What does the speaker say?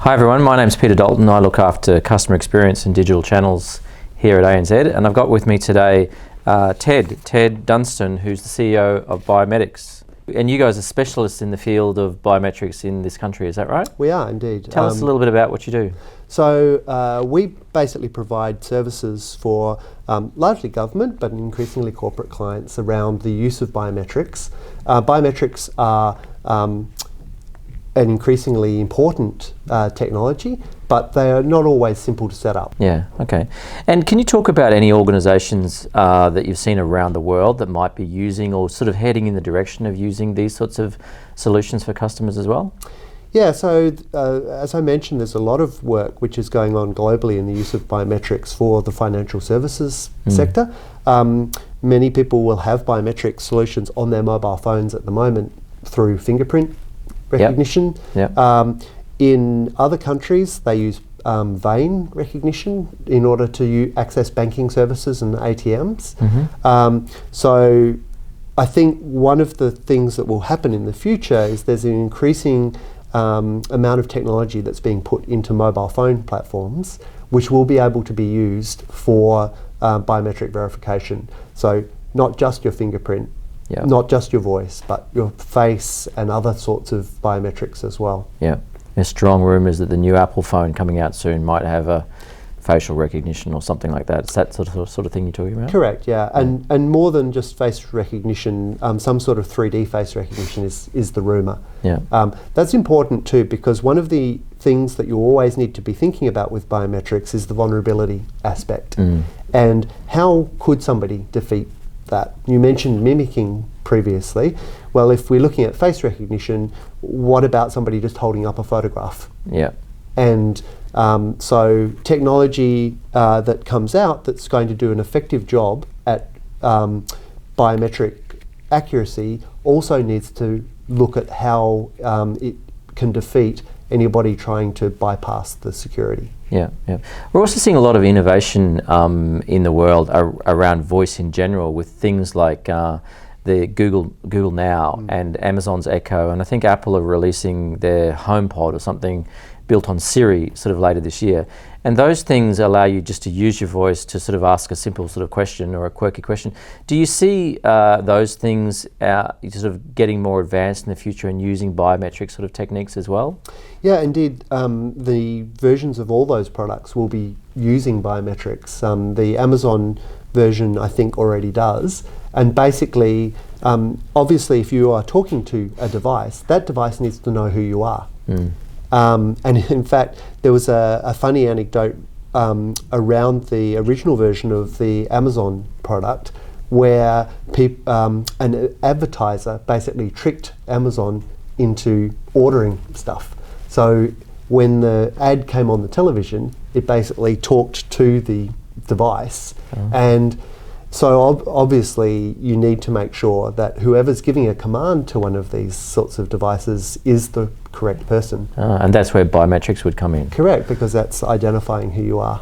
Hi everyone, my name's Peter Dalton. I look after customer experience and digital channels here at ANZ, and I've got with me today Ted Dunstan, who's the CEO of Biometrics. And you guys are specialists in the field of biometrics in this country, is that right? We are indeed. Tell us a little bit about what you do. So we basically provide services for largely government but increasingly corporate clients around the use of biometrics. Biometrics are an increasingly important technology, but they are not always simple to set up. Yeah, okay. And can you talk about any organisations that you've seen around the world that might be using or sort of heading in the direction of using these sorts of solutions for customers as well? Yeah, so as I mentioned, there's a lot of work which is going on globally in the use of biometrics for the financial services sector. Many people will have biometric solutions on their mobile phones at the moment through fingerprint recognition. Yep. In other countries, they use vein recognition in order to access banking services and ATMs. So I think one of the things that will happen in the future is there's an increasing amount of technology that's being put into mobile phone platforms, which will be able to be used for biometric verification. So not just your fingerprint, not just your voice, but your face and other sorts of biometrics as well. Yeah, there's strong rumours that the new Apple phone coming out soon might have a facial recognition or something like that. Is that sort of thing you're talking about? Correct, yeah. And more than just face recognition, some sort of 3D face recognition is the rumour. Yeah. That's important too, because one of the things that you always need to be thinking about with biometrics is the vulnerability aspect. And how could somebody defeat that? You mentioned mimicking previously. Well, if we're looking at face recognition, what about somebody just holding up a photograph? Yeah. And so technology that comes out that's going to do an effective job at biometric accuracy also needs to look at how it can defeat anybody trying to bypass the security. Yeah, yeah. We're also seeing a lot of innovation in the world around voice in general, with things like the Google Now and Amazon's Echo, and I think Apple are releasing their HomePod or something built on Siri sort of later this year. And those things allow you just to use your voice to sort of ask a simple sort of question or a quirky question. Do you see those things sort of getting more advanced in the future and using biometric sort of techniques as well? Yeah, indeed. The versions of all those products will be using biometrics. The Amazon version, I think, already does. And basically, obviously, if you are talking to a device, that device needs to know who you are. And in fact, there was a funny anecdote around the original version of the Amazon product where an advertiser basically tricked Amazon into ordering stuff. So when the ad came on the television, it basically talked to the device. And so obviously you need to make sure that whoever's giving a command to one of these sorts of devices is the correct person. And that's where biometrics would come in. Correct, because that's identifying who you are.